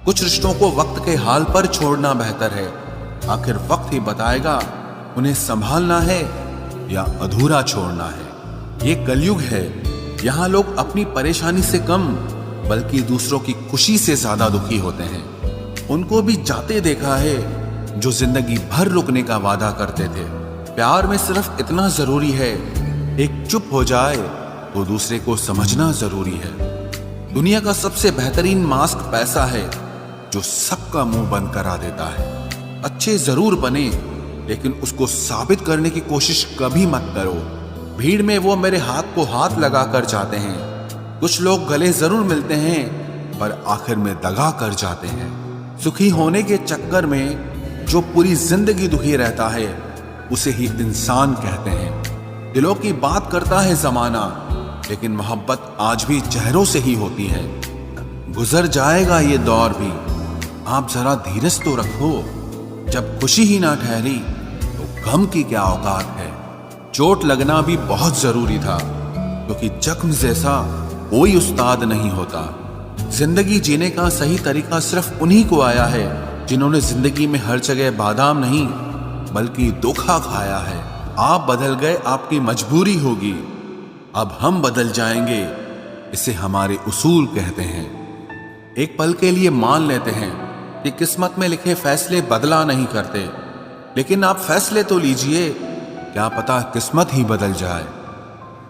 कुछ रिश्तों को वक्त के हाल पर छोड़ना बेहतर है। आखिर वक्त ही बताएगा उन्हें संभालना है या अधूरा छोड़ना है। ये कलयुग है, यहाँ लोग अपनी परेशानी से कम बल्कि दूसरों की खुशी से ज्यादा दुखी होते हैं। उनको भी जाते देखा है जो जिंदगी भर रुकने का वादा करते थे। प्यार में सिर्फ इतना जरूरी है, एक चुप हो जाए तो दूसरे को समझना जरूरी है। दुनिया का सबसे बेहतरीन मास्क पैसा है जो सबका मुंह बंद करा देता है। अच्छे जरूर बने लेकिन उसको साबित करने की कोशिश कभी मत करो। भीड़ में वो मेरे हाथ को हाथ लगा कर जाते हैं। कुछ लोग गले जरूर मिलते हैं पर आखिर में दगा कर जाते हैं। सुखी होने के चक्कर में जो पूरी जिंदगी दुखी रहता है उसे ही इंसान कहते हैं। दिलों की बात करता है जमाना, लेकिन मोहब्बत आज भी चेहरों से ही होती है। गुजर जाएगा ये दौर भी, आप जरा धीरज तो रखो। जब खुशी ही ना ठहरी तो गम की क्या औकात है। चोट लगना भी बहुत जरूरी था, क्योंकि जख्म जैसा कोई उस्ताद नहीं होता। जिंदगी जीने का सही तरीका सिर्फ उन्हीं को आया है जिन्होंने जिंदगी में हर जगह बादाम नहीं बल्कि धोखा खाया है। आप बदल गए, आपकी मजबूरी होगी, अब हम बदल जाएंगे, इसे हमारे उसूल कहते हैं। एक पल के लिए मान लेते हैं कि किस्मत में लिखे फैसले बदला नहीं करते, लेकिन आप फैसले तो लीजिए, क्या पता किस्मत ही बदल जाए।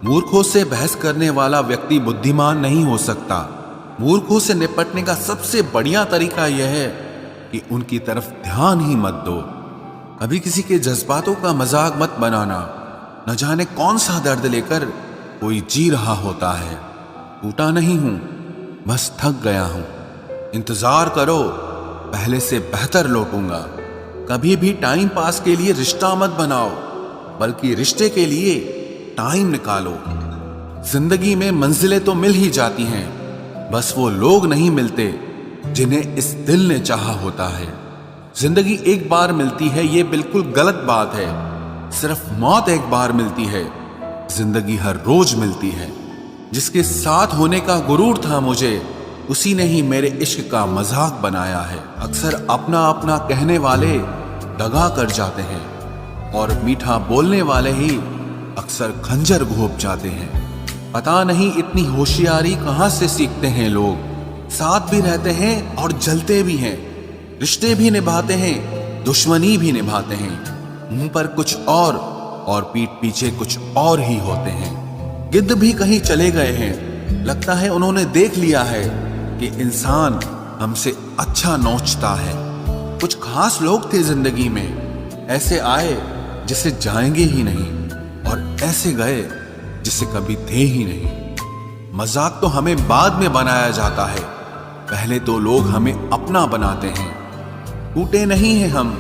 मूर्खों से बहस करने वाला व्यक्ति बुद्धिमान नहीं हो सकता। मूर्खों से निपटने का सबसे बढ़िया तरीका यह है कि उनकी तरफ ध्यान ही मत दो। कभी किसी के जज्बातों का मजाक मत बनाना। न जाने कौन सा दर्द लेकर कोई जी रहा होता है। टूटा नहीं हूं, बस थक गया हूं। इंतजार करो, पहले से बेहतर लौटूंगा। कभी भी टाइम पास के लिए रिश्ता मत बनाओ, बल्कि रिश्ते के लिए टाइम निकालो। जिंदगी में मंजिलें तो मिल ही जाती हैं, बस वो लोग नहीं मिलते जिन्हें इस दिल ने चाहा होता है। जिंदगी एक बार मिलती है, ये बिल्कुल गलत बात है। सिर्फ मौत एक बार मिलती है, जिंदगी हर रोज मिलती है। जिसके साथ होने का गुरूर था मुझे, उसी ने ही मेरे इश्क का मजाक बनाया है। अक्सर अपना अपना कहने वाले दगा कर जाते हैं, और मीठा बोलने वाले ही अक्सर खंजर घोंप जाते हैं। पता नहीं इतनी होशियारी कहां से सीखते हैं लोग। साथ भी रहते हैं और जलते भी हैं, रिश्ते भी निभाते हैं, दुश्मनी भी निभाते हैं। मुंह पर कुछ और पीठ पीछे कुछ और ही होते हैं। गिद्ध भी कहीं चले गए हैं, लगता है उन्होंने देख लिया है कि इंसान हमसे अच्छा नोचता है। कुछ खास लोग थे जिंदगी में, ऐसे आए जिसे जाएंगे ही नहीं, और ऐसे गए जिसे कभी थे ही नहीं। मजाक तो हमें बाद में बनाया जाता है, पहले तो लोग हमें अपना बनाते हैं। टूटे नहीं हैं हम,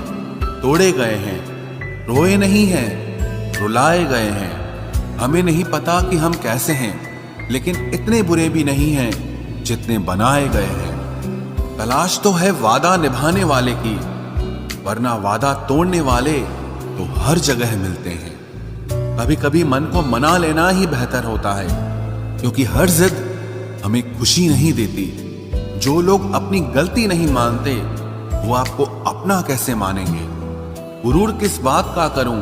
तोड़े गए हैं। रोए नहीं हैं, रुलाए गए हैं। हमें नहीं पता कि हम कैसे हैं, लेकिन इतने बुरे भी नहीं हैं जितने बनाए गए हैं। तलाश तो है वादा निभाने वाले की, वरना वादा तोड़ने वाले तो हर जगह मिलते हैं। कभी कभी मन को मना लेना ही बेहतर होता है, क्योंकि हर जिद हमें खुशी नहीं देती। जो लोग अपनी गलती नहीं मानते, वो आपको अपना कैसे मानेंगे। गुरूर किस बात का करूं,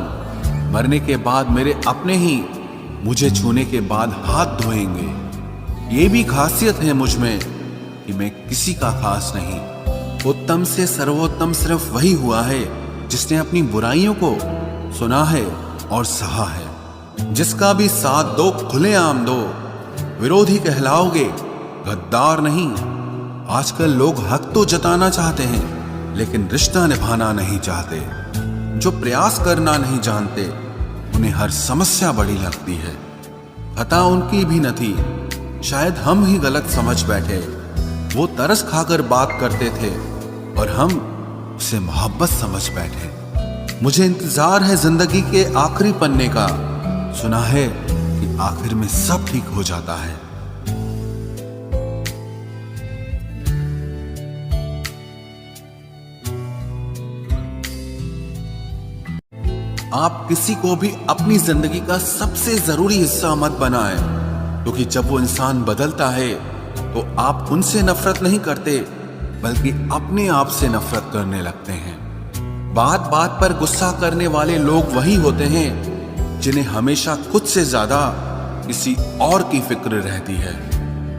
मरने के बाद मेरे अपने ही मुझे छूने के बाद हाथ धोएंगे। ये भी खासियत है मुझ में कि मैं किसी का खास नहीं। उत्तम से सर्वोत्तम सिर्फ वही हुआ है जिसने अपनी बुराइयों को सुना है और सहा है। जिसका भी साथ दो खुलेआम दो, विरोधी कहलाओगे, गद्दार नहीं। आजकल लोग हक तो जताना चाहते हैं, लेकिन रिश्ता निभाना नहीं चाहते। जो प्रयास करना नहीं जानते, उन्हें हर समस्या बड़ी लगती है। खता उनकी भी न थी, शायद हम ही गलत समझ बैठे। वो तरस खाकर बात करते थे और हम उसे मोहब्बत समझ बैठे। मुझे इंतजार है जिंदगी के आखिरी पन्ने का। सुना है कि आखिर में सब ठीक हो जाता है। आप किसी को भी अपनी जिंदगी का सबसे जरूरी हिस्सा मत बनाएं, क्योंकि जब वो इंसान बदलता है तो आप उनसे नफरत नहीं करते, बल्कि अपने आप से नफरत करने लगते हैं। बात बात पर गुस्सा करने वाले लोग वही होते हैं जिन्हें हमेशा खुद से ज्यादा किसी और की फिक्र रहती है।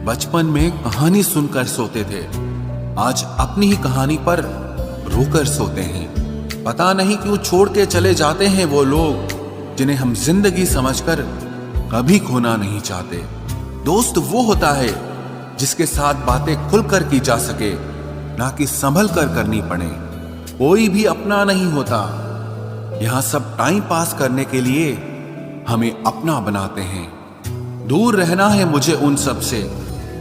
बचपन में कहानी सुनकर सोते थे, आज अपनी ही कहानी पर रोकर सोते हैं। पता नहीं क्यों छोड़ के चले जाते हैं वो लोग जिन्हें हम जिंदगी समझकर कभी खोना नहीं चाहते। दोस्त वो होता है जिसके साथ बातें खुलकर की जा सके, ना कि संभल कर करनी पड़े। कोई भी अपना नहीं होता, यहां सब टाइम पास करने के लिए हमें अपना बनाते हैं। दूर रहना है मुझे उन सब से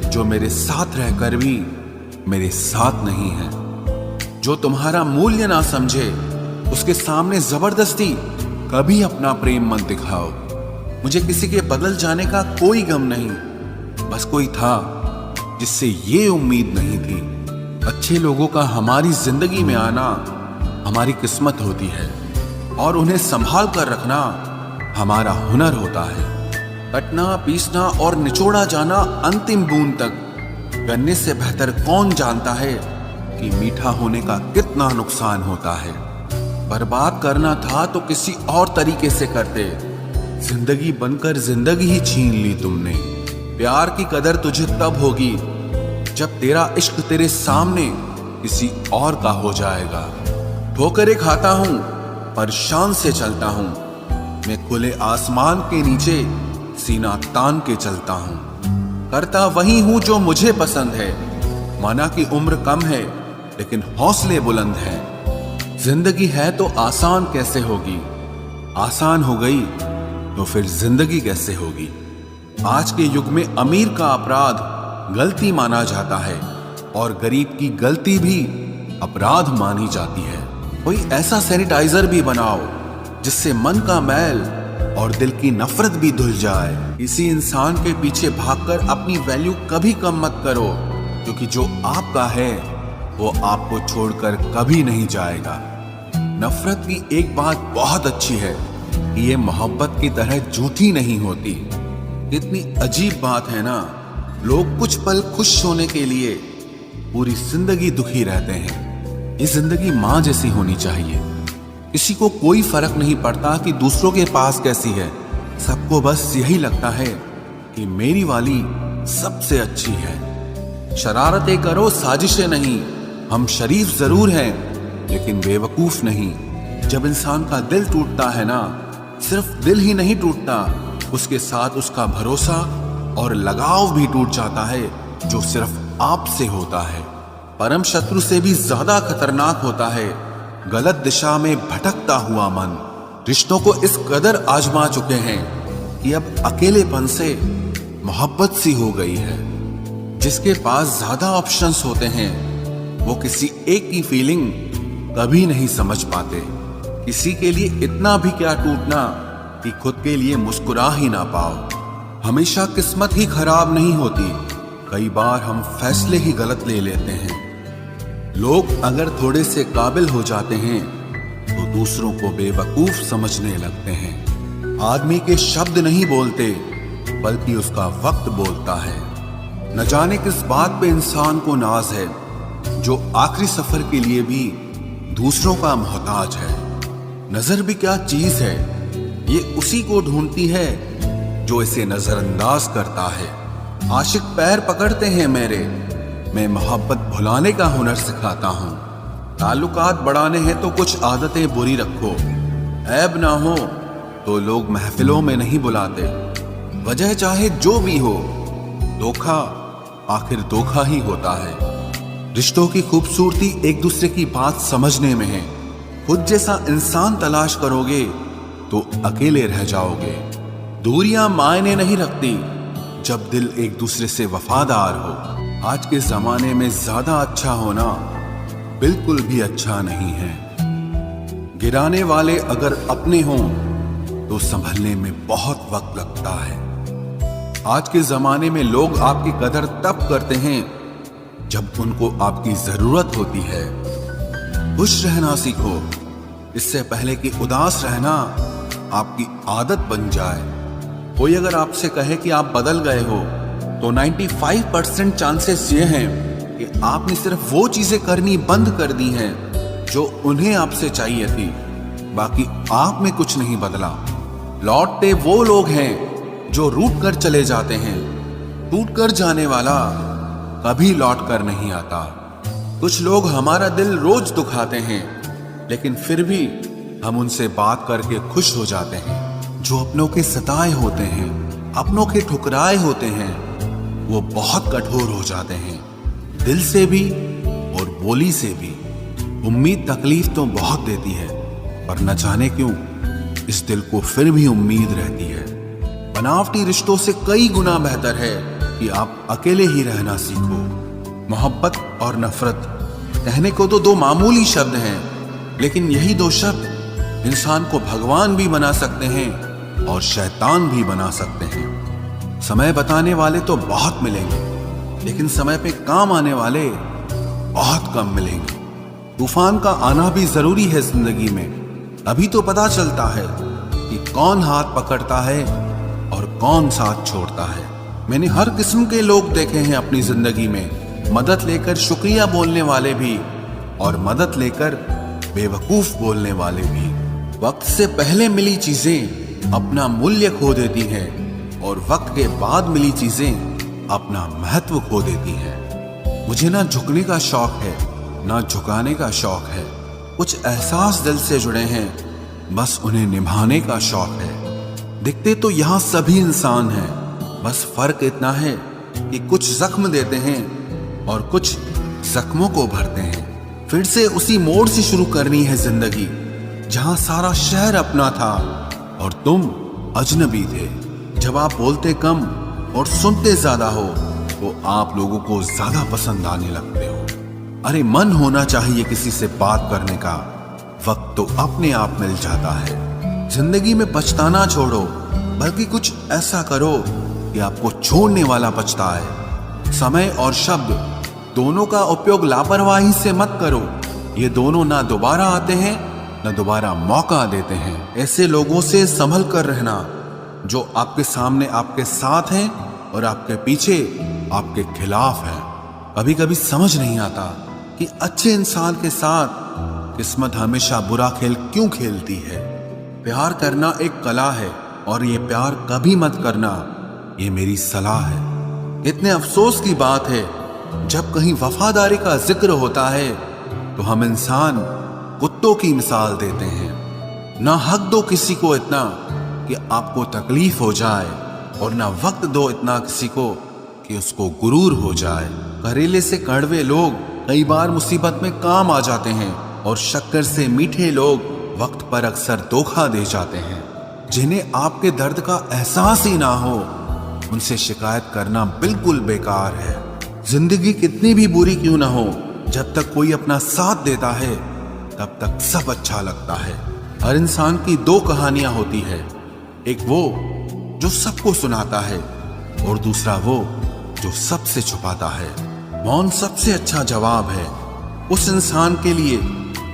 जो मेरे साथ रहकर भी मेरे साथ नहीं है। जो तुम्हारा मूल्य ना समझे उसके सामने जबरदस्ती कभी अपना प्रेम मत दिखाओ। मुझे किसी के बदल जाने का कोई गम नहीं, बस कोई था जिससे ये उम्मीद नहीं थी। अच्छे लोगों का हमारी जिंदगी में आना हमारी किस्मत होती है और उन्हें संभाल कर रखना हमारा हुनर होता है। कटना, पीसना और निचोड़ा जाना अंतिम बूंद तक करने से बेहतर कौन जानता है कि मीठा होने का कितना नुकसान होता है। बर्बाद करना था तो किसी और तरीके से करते, जिंदगी बनकर जिंदगी ही छीन ली तुमने। प्यार की कदर तुझे तब होगी जब तेरा इश्क तेरे सामने किसी और का हो जाएगा। ठोकरें खाता हूं पर शान से चलता हूं, मैं खुले आसमान के नीचे सीना तान के चलता हूं। करता वही हूं जो मुझे पसंद है, माना कि उम्र कम है लेकिन हौसले बुलंद हैं। जिंदगी है तो आसान कैसे होगी, आसान हो गई तो फिर जिंदगी कैसे होगी। आज के युग में अमीर का अपराध गलती माना जाता है और गरीब की गलती भी अपराध मानी जाती है। कोई ऐसा सैनिटाइजर भी बनाओ जिससे मन का मैल और दिल की नफरत भी धुल जाए। किसी इंसान के पीछे भागकर अपनी वैल्यू कभी कम मत करो, क्योंकि जो आपका है वो आपको छोड़कर कभी नहीं जाएगा। नफरत की एक बात बहुत अच्छी है कि ये मोहब्बत की तरह झूठी नहीं होती। कितनी अजीब बात है ना, लोग कुछ पल खुश होने के लिए पूरी जिंदगी दुखी रहते हैं। ये जिंदगी माँ जैसी होनी चाहिए। किसी को कोई फर्क नहीं पड़ता कि दूसरों के पास कैसी है, सबको बस यही लगता है कि मेरी वाली सबसे अच्छी है। शरारतें करो, साजिशें नहीं। हम शरीफ जरूर हैं लेकिन बेवकूफ नहीं। जब इंसान का दिल टूटता है ना, सिर्फ दिल ही नहीं टूटता, उसके साथ उसका भरोसा और लगाव भी टूट जाता है जो सिर्फ आपसे होता है। परम शत्रु से भी ज्यादा खतरनाक होता है गलत दिशा में भटकता हुआ मन। रिश्तों को इस कदर आजमा चुके हैं कि अब अकेलेपन से मोहब्बत सी हो गई है। जिसके पास ज्यादा ऑप्शंस होते हैं वो किसी एक की फीलिंग कभी नहीं समझ पाते। किसी के लिए इतना भी क्या टूटना कि खुद के लिए मुस्कुरा ही ना पाओ। हमेशा किस्मत ही खराब नहीं होती, कई बार हम फैसले ही गलत ले लेते हैं। लोग अगर थोड़े से काबिल हो जाते हैं तो दूसरों को बेवकूफ समझने लगते हैं। आदमी के शब्द नहीं बोलते बल्कि उसका वक्त बोलता है। न जाने किस बात पे इंसान को नाज है जो आखिरी सफर के लिए भी दूसरों का मोहताज है। नजर भी क्या चीज है, ये उसी को ढूंढती है जो इसे नजरअंदाज करता है। आशिक पैर पकड़ते हैं मेरे, मैं मोहब्बत भुलाने का हुनर सिखाता हूँ। ताल्लुकात बढ़ाने हैं तो कुछ आदतें बुरी रखो, ऐब ना हो तो लोग महफिलों में नहीं बुलाते। वजह चाहे जो भी हो, धोखा आखिर धोखा ही होता है। रिश्तों की खूबसूरती एक दूसरे की बात समझने में है। खुद जैसा इंसान तलाश करोगे तो अकेले रह जाओगे। दूरियां मायने नहीं रखती जब दिल एक दूसरे से वफादार हो। आज के जमाने में ज्यादा अच्छा होना बिल्कुल भी अच्छा नहीं है। गिराने वाले अगर अपने हों तो संभलने में बहुत वक्त लगता है। आज के जमाने में लोग आपकी कदर तब करते हैं जब उनको आपकी जरूरत होती है। खुश रहना सीखो, इससे पहले कि उदास रहना आपकी आदत बन जाए। कोई अगर आपसे कहे कि आप बदल गए हो तो 95% चांसेस ये हैं कि आपने सिर्फ वो चीजें करनी बंद कर दी हैं जो उन्हें आपसे चाहिए थी। बाकी आप में कुछ नहीं बदला। लौटते वो लोग हैं जो रूठ कर चले जाते हैं। टूट कर जाने वाला कभी लौट कर नहीं आता। कुछ लोग हमारा दिल रोज दुखाते हैं, लेकिन फिर भी हम उनसे बात करके खुश हो जाते हैं। जो अपनों के सताए होते हैं, अपनों के ठुकराए होते हैं, वो बहुत कठोर हो जाते हैं, दिल से भी और बोली से भी। उम्मीद तकलीफ तो बहुत देती है, पर न जाने क्यों इस दिल को फिर भी उम्मीद रहती है। बनावटी रिश्तों से कई गुना बेहतर है कि आप अकेले ही रहना सीखो। मोहब्बत और नफरत कहने को तो दो मामूली शब्द हैं, लेकिन यही दो शब्द इंसान को भगवान भी बना सकते हैं और शैतान भी बना सकते हैं। समय बताने वाले तो बहुत मिलेंगे, लेकिन समय पे काम आने वाले बहुत कम मिलेंगे। तूफान का आना भी जरूरी है जिंदगी में। अभी तो पता चलता है कि कौन हाथ पकड़ता है और कौन साथ छोड़ता है। मैंने हर किस्म के लोग देखे हैं अपनी जिंदगी में, मदद लेकर शुक्रिया बोलने वाले भी और मदद लेकर बेवकूफ बोलने वाले भी। वक्त से पहले मिली चीजें अपना मूल्य खो देती हैं और वक्त के बाद मिली चीजें अपना महत्व खो देती हैं। मुझे ना झुकने का शौक है, ना झुकाने का शौक है। कुछ एहसास दिल से जुड़े हैं, बस उन्हें निभाने का शौक है। दिखते तो यहाँ सभी इंसान हैं, बस फर्क इतना है कि कुछ जख्म देते हैं और कुछ जख्मों को भरते हैं। फिर से उसी मोड़ से शुरू करनी है जिंदगी, जहां सारा शहर अपना था और तुम अजनबी थे। जब आप बोलते कम और सुनते ज्यादा हो तो आप लोगों को ज्यादा पसंद आने लगते हो। अरे मन होना चाहिए किसी से बात करने का, वक्त तो अपने आप मिल जाता है। जिंदगी में पछताना छोड़ो, बल्कि कुछ ऐसा करो कि आपको छोड़ने वाला पछताए। समय और शब्द दोनों का उपयोग लापरवाही से मत करो। ये दोनों ना दोबारा आते हैं न दोबारा मौका देते हैं। ऐसे लोगों से संभल कर रहना जो आपके सामने आपके साथ हैं और आपके पीछे आपके खिलाफ हैं। कभी कभी समझ नहीं आता कि अच्छे इंसान के साथ किस्मत हमेशा बुरा खेल क्यों खेलती है। प्यार करना एक कला है और ये प्यार कभी मत करना, ये मेरी सलाह है। इतने अफसोस की बात है, जब कहीं वफादारी का जिक्र होता है तो हम इंसान कुत्तों की मिसाल देते हैं। ना हक दो किसी को इतना कि आपको तकलीफ हो जाए, और ना वक्त दो इतना किसी को कि उसको गुरूर हो जाए। करेले से कड़वे लोग कई बार मुसीबत में काम आ जाते हैं, और शक्कर से मीठे लोग वक्त पर अक्सर धोखा दे जाते हैं। जिन्हें आपके दर्द का एहसास ही ना हो, उनसे शिकायत करना बिल्कुल बेकार है। जिंदगी कितनी भी बुरी क्यों ना हो, जब तक कोई अपना साथ देता है तब तक सब अच्छा लगता है। हर इंसान की दो कहानियां होती है, एक वो जो सबको सुनाता है और दूसरा वो जो सबसे छुपाता है। मौन सबसे अच्छा जवाब है उस इंसान के लिए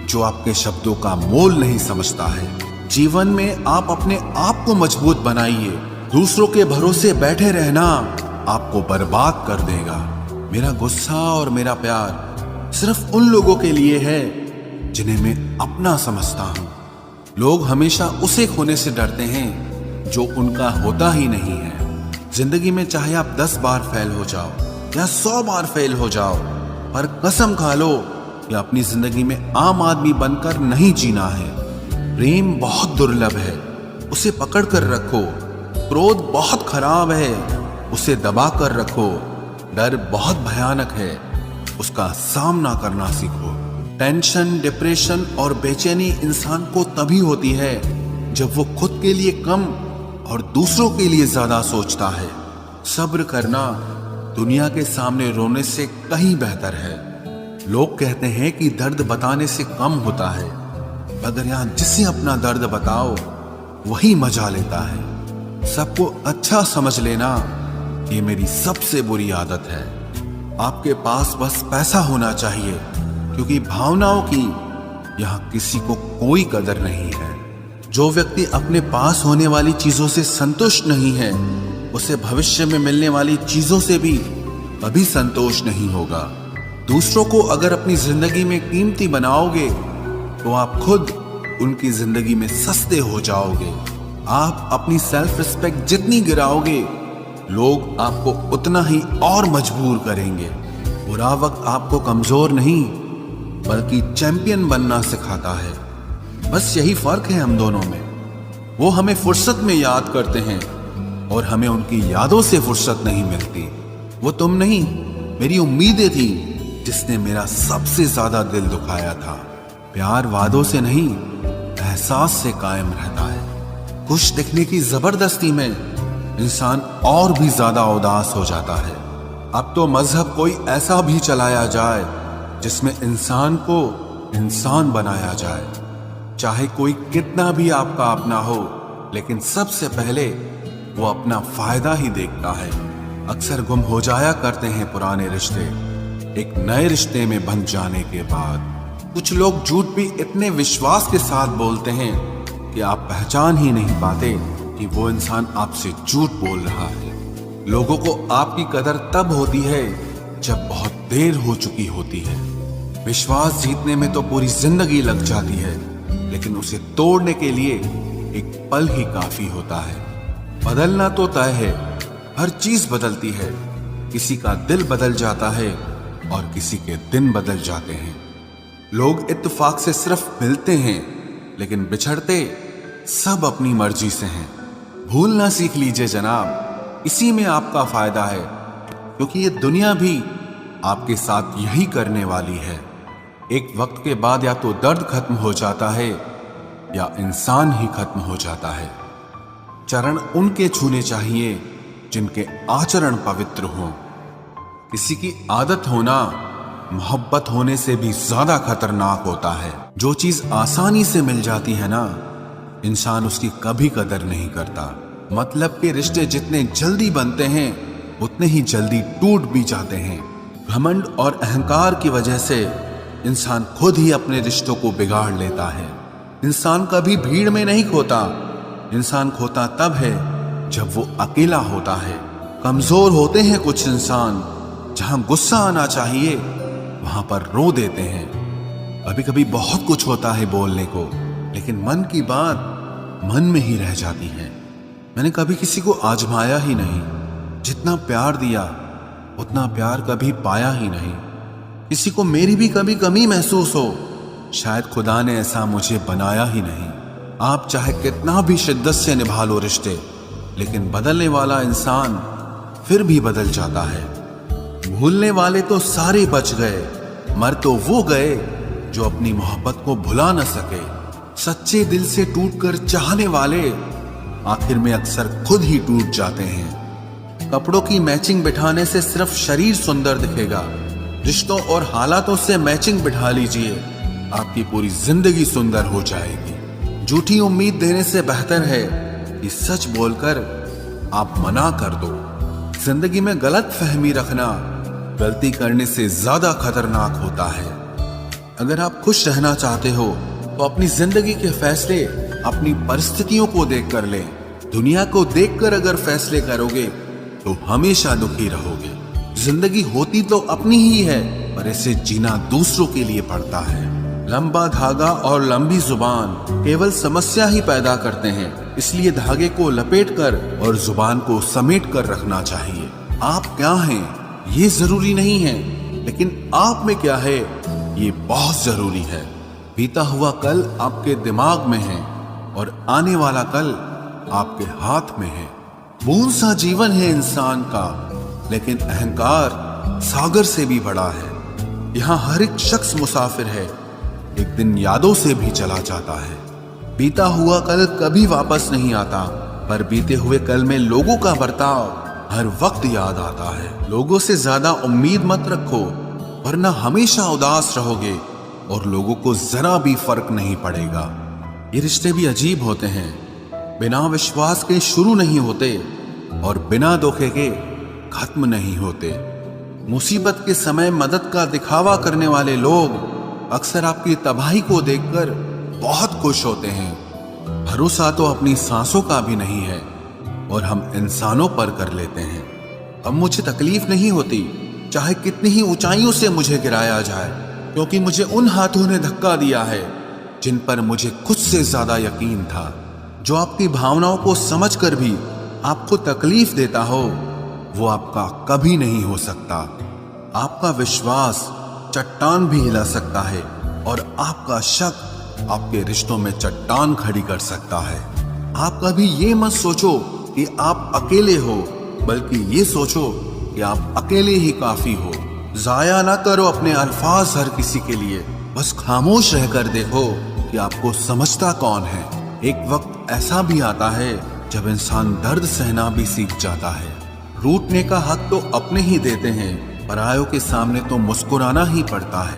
जो आपके शब्दों का मोल नहीं समझता है। जीवन में आप अपने आप को मजबूत बनाइए। दूसरों के भरोसे बैठे रहना आपको बर्बाद कर देगा। मेरा गुस्सा और मेरा प्यार सिर्फ उन लोगों के लिए है जिन्हें मैं अपना समझता हूं। लोग हमेशा उसे खोने से डरते हैं जो उनका होता ही नहीं है। जिंदगी में चाहे आप 10 बार फेल हो जाओ या 100 बार फेल हो जाओ, पर कसम खा लो कि अपनी जिंदगी में आम आदमी बनकर नहीं जीना है। प्रेम बहुत दुर्लभ है, उसे पकड़ कर रखो। क्रोध बहुत खराब है, उसे दबा कर रखो। डर बहुत भयानक है, उसका सामना करना सीखो। टेंशन, डिप्रेशन और बेचैनी इंसान को तभी होती है जब वो खुद के लिए कम और दूसरों के लिए ज्यादा सोचता है। सब्र करना दुनिया के सामने रोने से कहीं बेहतर है। लोग कहते हैं कि दर्द बताने से कम होता है, मगर यहाँ जिसे अपना दर्द बताओ वही मजा लेता है। सबको अच्छा समझ लेना ये मेरी सबसे बुरी आदत है। आपके पास बस पैसा होना चाहिए, क्योंकि भावनाओं की यहाँ किसी को कोई कदर नहीं है। जो व्यक्ति अपने पास होने वाली चीजों से संतुष्ट नहीं है, उसे भविष्य में मिलने वाली चीजों से भी कभी संतोष नहीं होगा। दूसरों को अगर अपनी जिंदगी में कीमती बनाओगे तो आप खुद उनकी जिंदगी में सस्ते हो जाओगे। आप अपनी सेल्फ रिस्पेक्ट जितनी गिराओगे, लोग आपको उतना ही और मजबूर करेंगे। बुरा वक्त आपको कमजोर नहीं बल्कि चैंपियन बनना सिखाता है। बस यही फर्क है हम दोनों में। वो हमें फुर्सत में याद करते हैं और हमें उनकी यादों से फुर्सत नहीं मिलती। वो तुम नहीं, मेरी उम्मीदें थी जिसने मेरा सबसे ज्यादा दिल दुखाया था। प्यार वादों से नहीं, एहसास से कायम रहता है। खुश दिखने की जबरदस्ती में इंसान और भी ज्यादा उदास हो जाता है। अब तो मजहब कोई ऐसा भी चलाया जाए जिसमें इंसान को इंसान बनाया जाए। चाहे कोई कितना भी आपका अपना हो, लेकिन सबसे पहले वो अपना फायदा ही देखता है। अक्सर गुम हो जाया करते हैं पुराने रिश्ते एक नए रिश्ते में बंध जाने के बाद। कुछ लोग झूठ भी इतने विश्वास के साथ बोलते हैं कि आप पहचान ही नहीं पाते कि वो इंसान आपसे झूठ बोल रहा है। लोगों को आपकी कदर तब होती है जब बहुत देर हो चुकी होती है। विश्वास जीतने में तो पूरी जिंदगी लग जाती है, लेकिन उसे तोड़ने के लिए एक पल ही काफी होता है। बदलना तो तय है, हर चीज बदलती है। किसी का दिल बदल जाता है और किसी के दिन बदल जाते हैं। लोग इत्तेफाक से सिर्फ मिलते हैं, लेकिन बिछड़ते सब अपनी मर्जी से हैं। भूलना सीख लीजिए जनाब, इसी में आपका फायदा है, क्योंकि ये दुनिया भी आपके साथ यही करने वाली है। एक वक्त के बाद या तो दर्द खत्म हो जाता है या इंसान ही खत्म हो जाता है। चरण उनके छूने चाहिए जिनके आचरण पवित्र हों। किसी की आदत होना मोहब्बत होने से भी ज्यादा खतरनाक होता है। जो चीज आसानी से मिल जाती है ना, इंसान उसकी कभी कदर नहीं करता। मतलब के रिश्ते जितने जल्दी बनते हैं उतने ही जल्दी टूट भी जाते हैं। घमंड और अहंकार की वजह से इंसान खुद ही अपने रिश्तों को बिगाड़ लेता है। इंसान कभी भीड़ में नहीं खोता, इंसान खोता तब है जब वो अकेला होता है। कमजोर होते हैं कुछ इंसान, जहां गुस्सा आना चाहिए वहां पर रो देते हैं। कभी कभी बहुत कुछ होता है बोलने को, लेकिन मन की बात मन में ही रह जाती है। मैंने कभी किसी को आजमाया ही नहीं। जितना प्यार दिया उतना प्यार कभी पाया ही नहीं। किसी को मेरी भी कभी कमी महसूस हो, शायद खुदा ने ऐसा मुझे बनाया ही नहीं। आप चाहे कितना भी शिद्दत से निभा लो रिश्ते, लेकिन बदलने वाला इंसान फिर भी बदल जाता है। भूलने वाले तो सारे बच गए, मर तो वो गए जो अपनी मोहब्बत को भुला न सके। सच्चे दिल से टूटकर चाहने वाले आखिर में अक्सर खुद ही टूट जाते हैं। कपड़ों की मैचिंग बिठाने से सिर्फ शरीर सुंदर दिखेगा। रिश्तों और हालातों से मैचिंग बिठा लीजिए, आपकी पूरी जिंदगी सुंदर हो जाएगी। झूठी उम्मीद देने से बेहतर है कि सच बोलकर आप मना कर दो। जिंदगी में गलत फहमी रखना गलती करने से ज्यादा खतरनाक होता है। अगर आप खुश रहना चाहते हो तो अपनी जिंदगी के फैसले अपनी परिस्थितियों को देखकर लें। दुनिया को देखकर अगर फैसले करोगे तो हमेशा दुखी रहोगे। जिंदगी होती तो अपनी ही है, पर इसे जीना दूसरों के लिए पड़ता है। लंबा धागा और लंबी जुबान केवल समस्या ही पैदा करते हैं, इसलिए धागे को लपेटकर और जुबान को समेट कर रखना चाहिए। आप क्या हैं ये जरूरी नहीं है, लेकिन आप में क्या है ये बहुत जरूरी है। बीता हुआ कल आपके दिमाग में है और आने वाला कल आपके हाथ में है। बूंद सा जीवन है इंसान का, लेकिन अहंकार सागर से भी बड़ा है। यहाँ हर एक शख्स मुसाफिर है, एक दिन यादों से भी चला जाता है। बीता हुआ कल कभी वापस नहीं आता, पर बीते हुए कल में लोगों का बर्ताव हर वक्त याद आता है। लोगों से ज्यादा उम्मीद मत रखो, वरना हमेशा उदास रहोगे और लोगों को जरा भी फर्क नहीं पड़ेगा। ये रिश्ते भी अजीब होते हैं, बिना विश्वास के शुरू नहीं होते और बिना धोखे के खत्म नहीं होते। मुसीबत के समय मदद का दिखावा करने वाले लोग अक्सर आपकी तबाही को देखकर बहुत खुश होते हैं। भरोसा तो अपनी सांसों का भी नहीं है और हम इंसानों पर कर लेते हैं। अब मुझे तकलीफ नहीं होती चाहे कितनी ही ऊंचाइयों से मुझे गिराया जाए, क्योंकि मुझे उन हाथों ने धक्का दिया है जिन पर मुझे खुद से ज्यादा यकीन था। जो आपकी भावनाओं को समझकर भी आपको तकलीफ देता हो, वो आपका कभी नहीं हो सकता। आपका विश्वास चट्टान भी हिला सकता है और आपका शक आपके रिश्तों में चट्टान खड़ी कर सकता है। आप कभी ये मत सोचो कि आप अकेले हो, बल्कि ये सोचो कि आप अकेले ही काफी हो। जाया ना करो अपने अल्फाज हर किसी के लिए, बस खामोश रहकर देखो कि आपको समझता कौन है। एक वक्त ऐसा भी आता है जब इंसान दर्द सहना भी सीख जाता है। रूठने का हक तो अपने ही देते हैं, परायों के सामने तो मुस्कुराना ही पड़ता है।